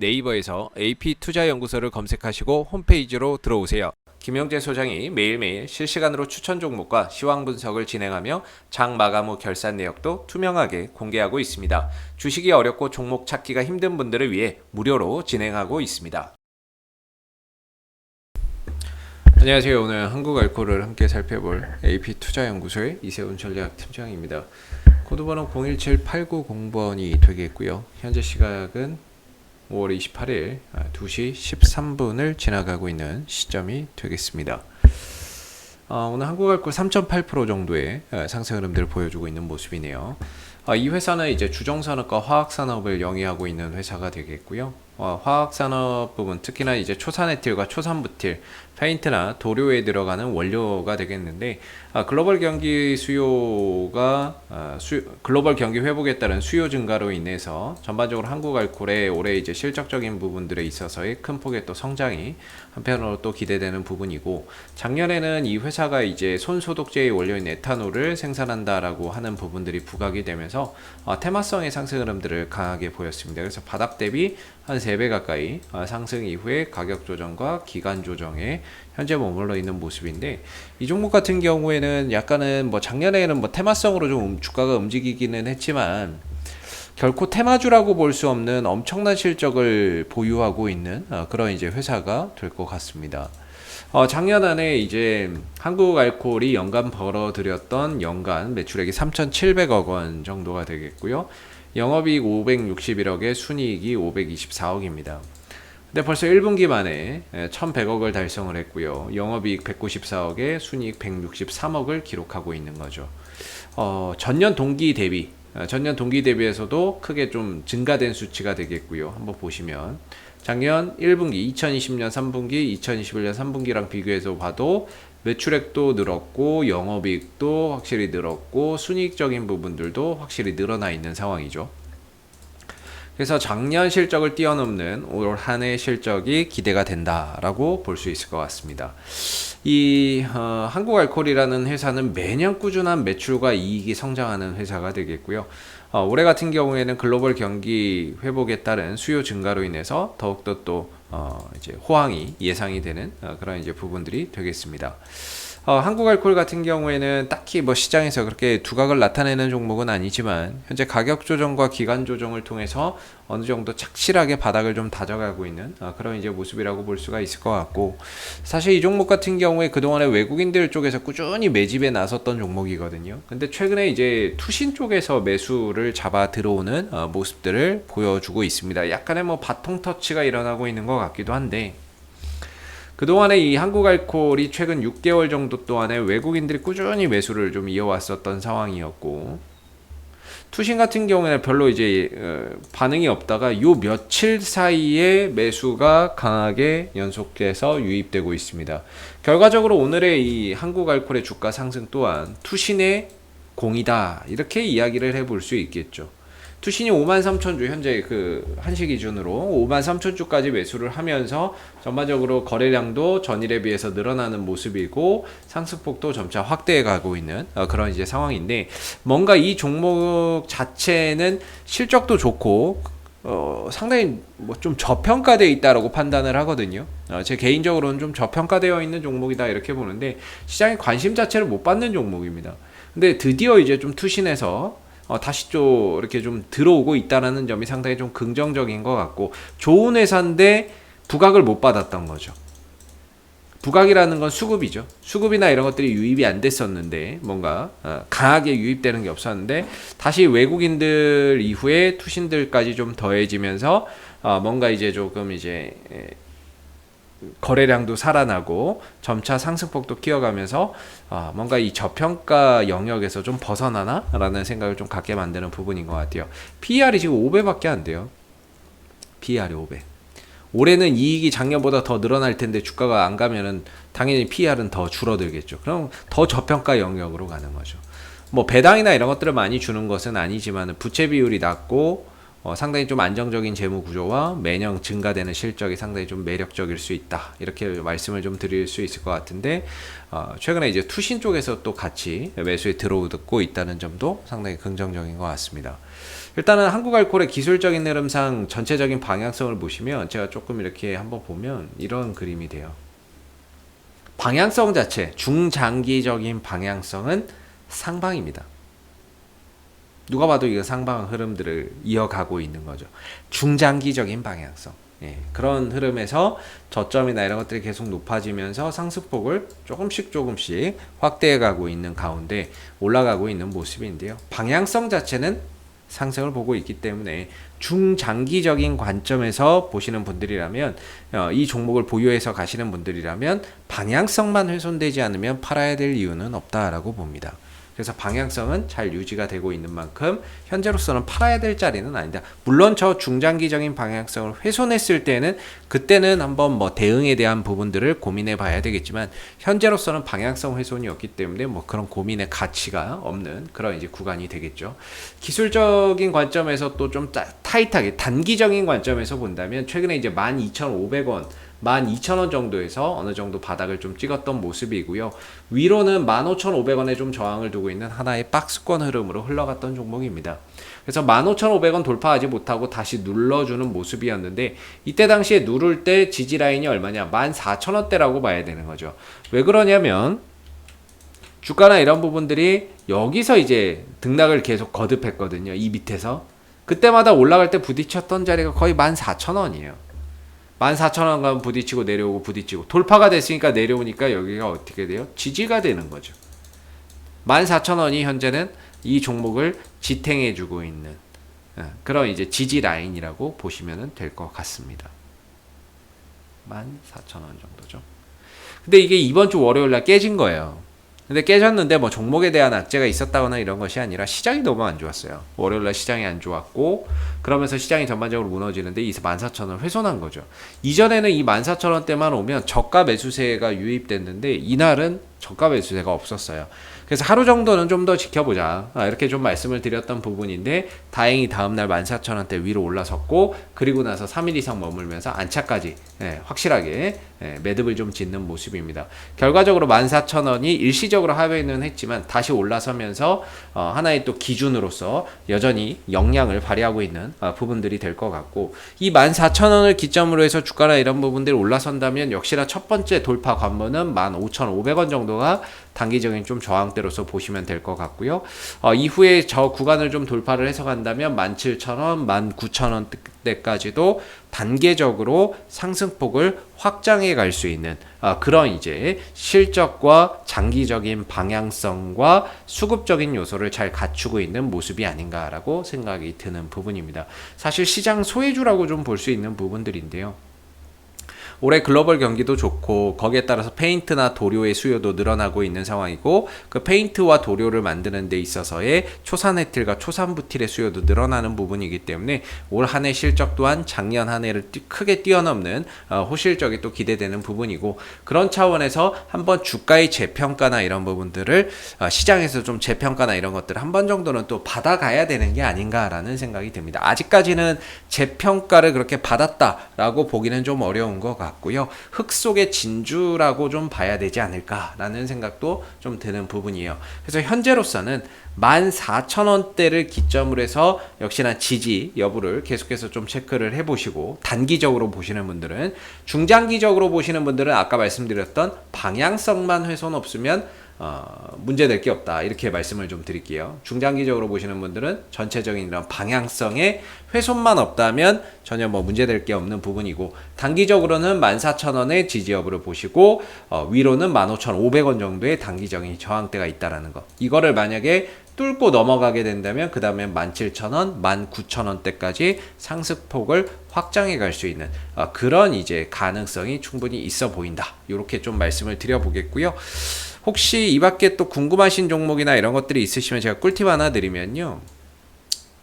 네이버에서 AP투자연구소를 검색하시고 홈페이지로 들어오세요. 김영재 소장이 매일매일 실시간으로 추천 종목과 시황 분석을 진행하며 장 마감 후 결산 내역도 투명하게 공개하고 있습니다. 주식이 어렵고 종목 찾기가 힘든 분들을 위해 무료로 진행하고 있습니다. 안녕하세요. 오늘 한국알코올을 함께 살펴볼 AP투자연구소의 이세훈 전략팀장입니다. 코드번호 017890번이 되겠고요. 현재 시각은 5월 28일 2시 13분을 지나가고 있는 시점이 되겠습니다. 오늘 한국알코올 3.8% 정도의 상승 흐름들을 보여주고 있는 모습이네요. 이 회사는 이제 주정산업과 화학산업을 영위하고 있는 회사가 되겠고요. 화학산업 부분, 특히나 이제 초산에틸과 초산부틸, 페인트나 도료에 들어가는 원료가 되겠는데, 글로벌 경기 글로벌 경기 회복에 따른 수요 증가로 인해서 전반적으로 한국알코올의 올해 이제 실적적인 부분들에 있어서의 큰 폭의 또 성장이 한편으로 또 기대되는 부분이고, 작년에는 이 회사가 이제 손소독제의 원료인 에탄올을 생산한다라고 하는 부분들이 부각이 되면서 테마성의 상승 흐름들을 강하게 보였습니다. 그래서 바닥 대비 한 3배 가까이 상승 이후에 가격 조정과 기간 조정에 현재 머물러 있는 모습인데, 이 종목 같은 경우에는 약간은 작년에는 테마성으로 좀 주가가 움직이기는 했지만 결코 테마주라고 볼 수 없는 엄청난 실적을 보유하고 있는 그런 이제 회사가 될 것 같습니다. 작년 안에 이제 한국알코올이 연간 벌어들였던 연간 매출액이 3,700억 원 정도가 되겠고요. 영업이익 561억에 순이익이 524억입니다. 근데 벌써 1분기 만에 1,100억을 달성을 했고요. 영업이익 194억에 순이익 163억을 기록하고 있는 거죠. 전년 동기 대비해서도 크게 좀 증가된 수치가 되겠고요. 한번 보시면 작년 1분기, 2020년 3분기, 2021년 3분기랑 비교해서 봐도 매출액도 늘었고 영업이익도 확실히 늘었고 순이익적인 부분들도 확실히 늘어나 있는 상황이죠. 그래서 작년 실적을 뛰어넘는 올 한 해 실적이 기대가 된다라고 볼 수 있을 것 같습니다. 이 한국알코올이라는 회사는 매년 꾸준한 매출과 이익이 성장하는 회사가 되겠고요. 올해 같은 경우에는 글로벌 경기 회복에 따른 수요 증가로 인해서 더욱더 또 이제 호황이 예상이 되는 그런 이제 부분들이 되겠습니다. 한국알코올 같은 경우에는 딱히 시장에서 그렇게 두각을 나타내는 종목은 아니지만 현재 가격 조정과 기간 조정을 통해서 어느 정도 착실하게 바닥을 좀 다져가고 있는 그런 이제 모습이라고 볼 수가 있을 것 같고, 사실 이 종목 같은 경우에 그동안에 외국인들 쪽에서 꾸준히 매집에 나섰던 종목이거든요. 근데 최근에 이제 투신 쪽에서 매수를 잡아 들어오는 모습들을 보여주고 있습니다. 약간의 바통 터치가 일어나고 있는 것 같기도 한데, 그동안에 이 한국알코올이 최근 6개월 정도 동안에 외국인들이 꾸준히 매수를 좀 이어왔었던 상황이었고, 투신 같은 경우에는 별로 이제 반응이 없다가 요 며칠 사이에 매수가 강하게 연속해서 유입되고 있습니다. 결과적으로 오늘의 이 한국알코올의 주가 상승 또한 투신의 공이다, 이렇게 이야기를 해볼 수 있겠죠. 투신이 53,000주, 현재 그 한시 기준으로 53,000주까지 매수를 하면서 전반적으로 거래량도 전일에 비해서 늘어나는 모습이고 상승폭도 점차 확대해 가고 있는 그런 이제 상황인데, 뭔가 이 종목 자체는 실적도 좋고 상당히 좀 저평가되어 있다라고 판단을 하거든요. 제 개인적으로는 좀 저평가되어 있는 종목이다 이렇게 보는데, 시장의 관심 자체를 못 받는 종목입니다. 근데 드디어 이제 좀 투신해서 다시 좀 이렇게 좀 들어오고 있다는 점이 상당히 좀 긍정적인 것 같고, 좋은 회사인데 부각을 못 받았던 거죠. 부각이라는 건 수급이죠. 수급이나 이런 것들이 유입이 안 됐었는데, 뭔가 강하게 유입되는 게 없었는데 다시 외국인들 이후에 투신들까지 좀 더해지면서 뭔가 이제 조금 이제 거래량도 살아나고 점차 상승폭도 키워가면서 뭔가 이 저평가 영역에서 좀 벗어나나? 라는 생각을 좀 갖게 만드는 부분인 것 같아요. PER이 지금 5배밖에 안 돼요. PER이 5배. 올해는 이익이 작년보다 더 늘어날 텐데 주가가 안 가면은 당연히 PER은 더 줄어들겠죠. 그럼 더 저평가 영역으로 가는 거죠. 배당이나 이런 것들을 많이 주는 것은 아니지만 부채 비율이 낮고 상당히 좀 안정적인 재무 구조와 매년 증가되는 실적이 상당히 좀 매력적일 수 있다, 이렇게 말씀을 좀 드릴 수 있을 것 같은데, 최근에 이제 투신 쪽에서 또 같이 매수에 들어오고 있다는 점도 상당히 긍정적인 것 같습니다. 일단은 한국알코올의 기술적인 흐름상 전체적인 방향성을 보시면 제가 조금 이렇게 한번 보면 이런 그림이 돼요. 방향성 자체, 중장기적인 방향성은 상방입니다. 누가 봐도 이거 상방 흐름들을 이어가고 있는 거죠. 중장기적인 방향성. 예, 그런 흐름에서 저점이나 이런 것들이 계속 높아지면서 상승폭을 조금씩 확대해 가고 있는 가운데 올라가고 있는 모습인데요. 방향성 자체는 상승을 보고 있기 때문에 중장기적인 관점에서 보시는 분들이라면 이 종목을 보유해서 가시는 분들이라면 방향성만 훼손되지 않으면 팔아야 될 이유는 없다라고 봅니다. 그래서 방향성은 잘 유지가 되고 있는 만큼 현재로서는 팔아야 될 자리는 아니다. 물론 저 중장기적인 방향성을 훼손했을 때는 그때는 한번 뭐 대응에 대한 부분들을 고민해 봐야 되겠지만 현재로서는 방향성 훼손이 없기 때문에 뭐 그런 고민의 가치가 없는 그런 이제 구간이 되겠죠. 기술적인 관점에서 또 좀 타이트하게 단기적인 관점에서 본다면 최근에 이제 12,500원 12,000원 정도에서 어느 정도 바닥을 좀 찍었던 모습이고요. 위로는 15,500원에 좀 저항을 두고 있는 하나의 박스권 흐름으로 흘러갔던 종목입니다. 그래서 15,500원 돌파하지 못하고 다시 눌러주는 모습이었는데 이때 당시에 누를 때 지지 라인이 얼마냐? 14,000원대라고 봐야 되는 거죠. 왜 그러냐면 주가나 이런 부분들이 여기서 이제 등락을 계속 거듭했거든요. 이 밑에서. 그때마다 올라갈 때 부딪혔던 자리가 거의 14,000원이에요. 14,000원 부딪히고 내려오고 부딪히고 돌파가 됐으니까 내려오니까 여기가 어떻게 돼요? 지지가 되는 거죠. 14,000원이 현재는 이 종목을 지탱해주고 있는 그런 이제 지지 라인이라고 보시면 될 것 같습니다. 14,000원 정도죠. 근데 이게 이번 주 월요일날 깨진 거예요. 근데 깨졌는데 뭐 종목에 대한 악재가 있었다거나 이런 것이 아니라 시장이 너무 안 좋았어요. 월요일날 시장이 안 좋았고 그러면서 시장이 전반적으로 무너지는데 이 14,000원 훼손한 거죠. 이전에는 이 14,000원대만 오면 저가 매수세가 유입됐는데 이날은 저가 매수세가 없었어요. 그래서 하루 정도는 좀 더 지켜보자 이렇게 좀 말씀을 드렸던 부분인데 다행히 다음날 14,000원대 위로 올라섰고 그리고 나서 3일 이상 머물면서 안착까지 확실하게 매듭을 좀 짓는 모습입니다. 결과적으로 14,000원이 일시적으로 하회는 했지만 다시 올라서면서 하나의 또 기준으로서 여전히 역량을 발휘하고 있는 부분들이 될 것 같고 이 14,000원을 기점으로 해서 주가나 이런 부분들이 올라선다면 역시나 첫 번째 돌파 관문은 15,500원 정도가 단기적인 좀 저항대로서 보시면 될 것 같고요. 이후에 저 구간을 좀 돌파를 해서 간다면 17,000원, 19,000원대까지도 단계적으로 상승폭을 확장해 갈 수 있는 그런 이제 실적과 장기적인 방향성과 수급적인 요소를 잘 갖추고 있는 모습이 아닌가라고 생각이 드는 부분입니다. 사실 시장 소외주라고 좀 볼 수 있는 부분들인데요. 올해 글로벌 경기도 좋고 거기에 따라서 페인트나 도료의 수요도 늘어나고 있는 상황이고 그 페인트와 도료를 만드는 데 있어서의 초산해틸과 초산부틸의 수요도 늘어나는 부분이기 때문에 올 한 해 실적 또한 작년 한 해를 크게 뛰어넘는 호실적이 또 기대되는 부분이고 그런 차원에서 한번 주가의 재평가나 이런 부분들을 시장에서 좀 재평가나 이런 것들을 한 번 정도는 또 받아가야 되는 게 아닌가라는 생각이 듭니다. 아직까지는 재평가를 그렇게 받았다라고 보기는 좀 어려운 것 같고요. 흙 속의 진주라고 좀 봐야 되지 않을까라는 생각도 좀 드는 부분이에요. 그래서 현재로서는 14,000원대를 기점으로 해서 역시나 지지 여부를 계속해서 좀 체크를 해보시고 단기적으로 보시는 분들은 중장기적으로 보시는 분들은 아까 말씀드렸던 방향성만 훼손 없으면 문제될 게 없다 이렇게 말씀을 좀 드릴게요. 중장기적으로 보시는 분들은 전체적인 이런 방향성에 훼손만 없다면 전혀 뭐 문제될 게 없는 부분이고 단기적으로는 14,000원의 지지 여부를 보시고 위로는 15,500원 정도의 단기적인 저항대가 있다라는 거 이거를 만약에 뚫고 넘어가게 된다면 그 다음에 17,000원, 19,000원대까지 상승폭을 확장해 갈 수 있는 그런 이제 가능성이 충분히 있어 보인다. 이렇게 좀 말씀을 드려보겠고요. 혹시 이 밖에 또 궁금하신 종목이나 이런 것들이 있으시면 제가 꿀팁 하나 드리면요.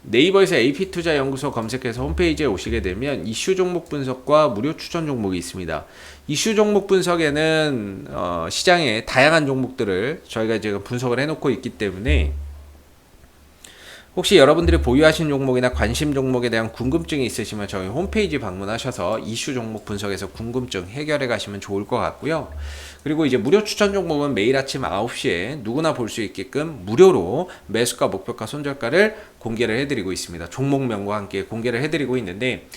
네이버에서 AP투자연구소 검색해서 홈페이지에 오시게 되면 이슈 종목 분석과 무료 추천 종목이 있습니다. 이슈 종목 분석에는 시장의 다양한 종목들을 저희가 지금 분석을 해놓고 있기 때문에 혹시 여러분들이 보유하신 종목이나 관심 종목에 대한 궁금증이 있으시면 저희 홈페이지 방문하셔서 이슈 종목 분석에서 궁금증 해결해 가시면 좋을 것 같고요. 그리고 이제 무료 추천 종목은 매일 아침 9시에 누구나 볼 수 있게끔 무료로 매수가, 목표가, 손절가를 공개를 해드리고 있습니다. 종목명과 함께 공개를 해드리고 있는데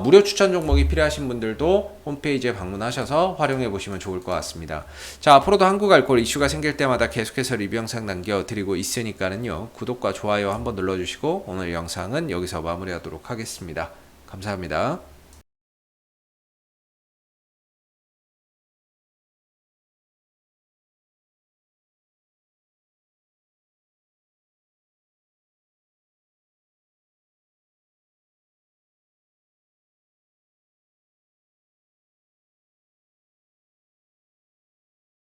무료 추천 종목이 필요하신 분들도 홈페이지에 방문하셔서 활용해 보시면 좋을 것 같습니다. 자, 앞으로도 한국알콜 이슈가 생길 때마다 계속해서 리뷰 영상 남겨드리고 있으니까는요. 구독과 좋아요 한번 눌러주시고 오늘 영상은 여기서 마무리하도록 하겠습니다. 감사합니다.